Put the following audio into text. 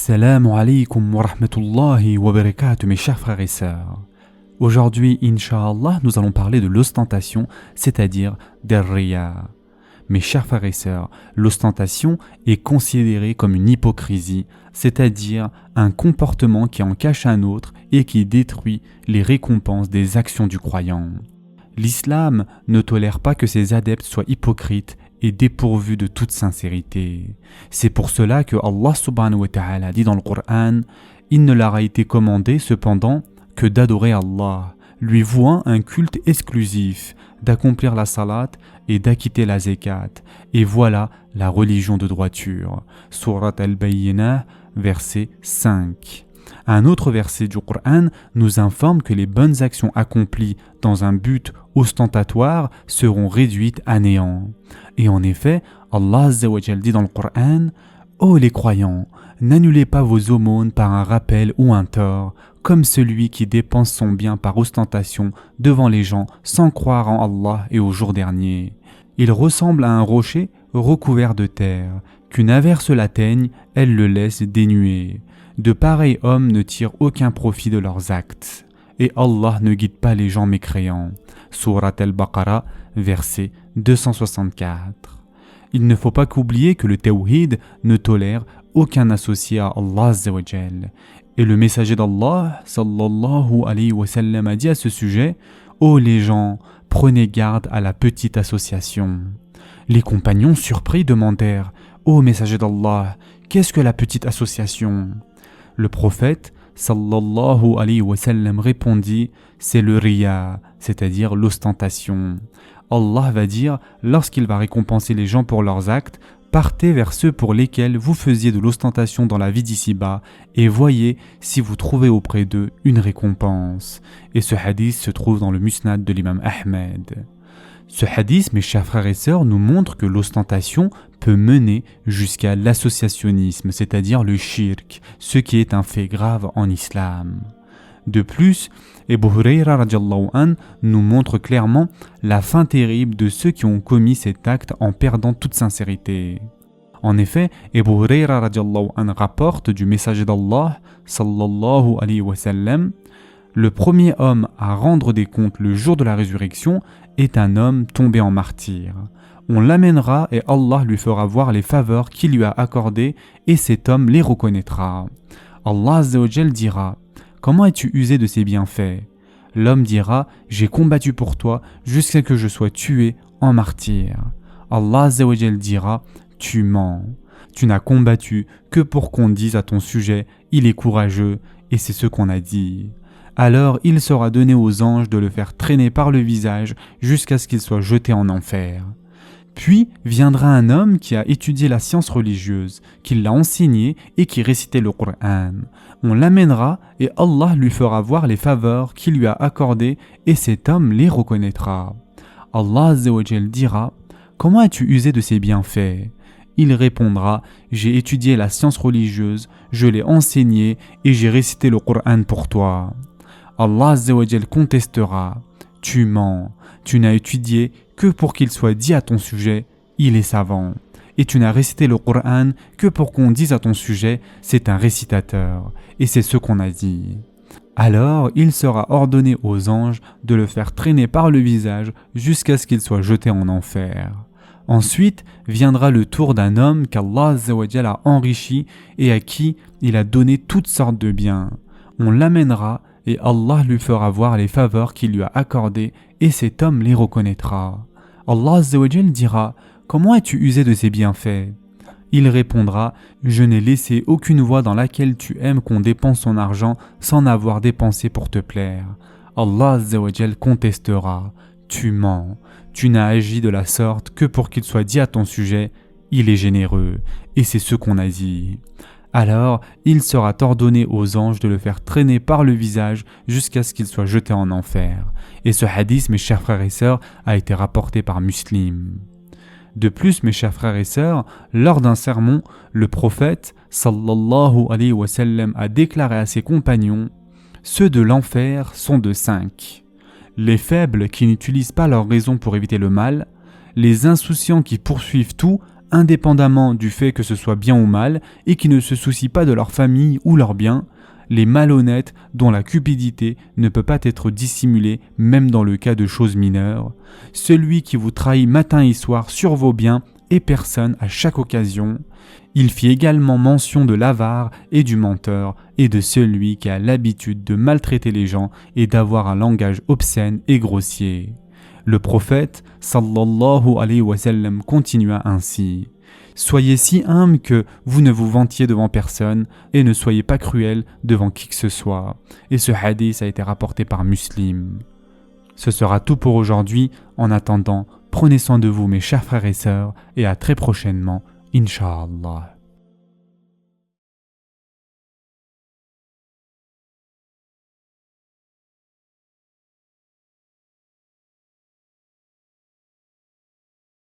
Assalamu alaikum wa rahmatullahi wa barakatuh, mes chers frères et sœurs. Aujourd'hui, Inch'Allah, nous allons parler de l'ostentation, c'est-à-dire des riya. Mes chers frères et sœurs, l'ostentation est considérée comme une hypocrisie, c'est-à-dire un comportement qui en cache un autre et qui détruit les récompenses des actions du croyant. L'islam ne tolère pas que ses adeptes soient hypocrites et dépourvus de toute sincérité. C'est pour cela que Allah subhanahu wa ta'ala dit dans le Coran: il ne leur a été commandé cependant que d'adorer Allah, lui vouant un culte exclusif, d'accomplir la salat et d'acquitter la zakat. Et voilà la religion de droiture. Surat al-Bayyinah, verset 5. Un autre verset du Coran nous informe que les bonnes actions accomplies dans un but ostentatoire seront réduites à néant. Et en effet, Allah Azza wa Jal dit dans le Coran: ô les croyants, n'annulez pas vos aumônes par un rappel ou un tort, comme celui qui dépense son bien par ostentation devant les gens sans croire en Allah et au jour dernier. Il ressemble à un rocher recouvert de terre. Qu'une averse l'atteigne, elle le laisse dénué. De pareils hommes ne tirent aucun profit de leurs actes. Et Allah ne guide pas les gens mécréants. Surat al-Baqarah, verset 264. Il ne faut pas qu'oublier que le tawhid ne tolère aucun associé à Allah Azza wa Jal. Et le messager d'Allah, sallallahu alayhi wa sallam, a dit à ce sujet: ô les gens, prenez garde à la petite association. Les compagnons surpris demandèrent: ô messager d'Allah, qu'est-ce que la petite association? Le prophète, sallallahu alayhi wa sallam, répondit: c'est le riya, c'est-à-dire l'ostentation. Allah va dire, lorsqu'il va récompenser les gens pour leurs actes: partez vers ceux pour lesquels vous faisiez de l'ostentation dans la vie d'ici-bas et voyez si vous trouvez auprès d'eux une récompense. Et ce hadith se trouve dans le musnad de l'imam Ahmed. Ce hadith, mes chers frères et sœurs, nous montre que l'ostentation peut mener jusqu'à l'associationnisme, c'est-à-dire le shirk, ce qui est un fait grave en islam. De plus, Abu Hurayra radiallahu anh nous montre clairement la fin terrible de ceux qui ont commis cet acte en perdant toute sincérité. En effet, Abu Hurayra radiallahu anh rapporte du messager d'Allah, sallallahu alayhi wa sallam: le premier homme à rendre des comptes le jour de la résurrection est un homme tombé en martyr. On l'amènera et Allah lui fera voir les faveurs qu'il lui a accordées et cet homme les reconnaîtra. Allah Azza wa Jal dira: comment as-tu usé de ces bienfaits? L'homme dira: j'ai combattu pour toi jusqu'à ce que je sois tué en martyr. Allah Azza wa Jal dira: tu mens. Tu n'as combattu que pour qu'on dise à ton sujet: il est courageux, et c'est ce qu'on a dit. Alors il sera donné aux anges de le faire traîner par le visage jusqu'à ce qu'il soit jeté en enfer. Puis viendra un homme qui a étudié la science religieuse, qui l'a enseignée et qui récitait le Coran. On l'amènera et Allah lui fera voir les faveurs qu'il lui a accordées et cet homme les reconnaîtra. Allah Azza wa Jal dira: comment as-tu usé de ces bienfaits? Il répondra: j'ai étudié la science religieuse, je l'ai enseignée et j'ai récité le Coran pour toi. Allah Azza wa Jal contestera: tu mens, tu n'as étudié que pour qu'il soit dit à ton sujet: il est savant. Et tu n'as récité le Coran que pour qu'on dise à ton sujet: c'est un récitateur. Et c'est ce qu'on a dit. Alors il sera ordonné aux anges de le faire traîner par le visage jusqu'à ce qu'il soit jeté en enfer. Ensuite viendra le tour d'un homme qu'Allah Azza wa Jal a enrichi et à qui il a donné toutes sortes de biens. On l'amènera et Allah lui fera voir les faveurs qu'il lui a accordées et cet homme les reconnaîtra. Allah Azza wa Jal dira: comment as-tu usé de ces bienfaits? Il répondra: je n'ai laissé aucune voie dans laquelle tu aimes qu'on dépense son argent sans avoir dépensé pour te plaire. Allah Azza wa Jal contestera: tu mens, tu n'as agi de la sorte que pour qu'il soit dit à ton sujet: il est généreux, et c'est ce qu'on a dit. Alors il sera ordonné aux anges de le faire traîner par le visage jusqu'à ce qu'il soit jeté en enfer. Et ce hadith, mes chers frères et sœurs, a été rapporté par Muslim. De plus, mes chers frères et sœurs, lors d'un sermon, le prophète, sallallahu alayhi wa sallam, a déclaré à ses compagnons: ceux de l'enfer sont de 5. Les faibles qui n'utilisent pas leur raison pour éviter le mal, les insouciants qui poursuivent tout indépendamment du fait que ce soit bien ou mal, et qui ne se soucient pas de leur famille ou leurs biens, les malhonnêtes dont la cupidité ne peut pas être dissimulée même dans le cas de choses mineures, celui qui vous trahit matin et soir sur vos biens et personnes à chaque occasion. Il fit également mention de l'avare et du menteur et de celui qui a l'habitude de maltraiter les gens et d'avoir un langage obscène et grossier. Le prophète sallallahu alayhi wa sallam continua ainsi: Soyez si humble que vous ne vous vantiez devant personne et ne soyez pas cruel devant qui que ce soit. Et ce hadith a été rapporté par Muslim. Ce sera tout pour aujourd'hui. En attendant, prenez soin de vous mes chers frères et sœurs et à très prochainement, Inch'Allah.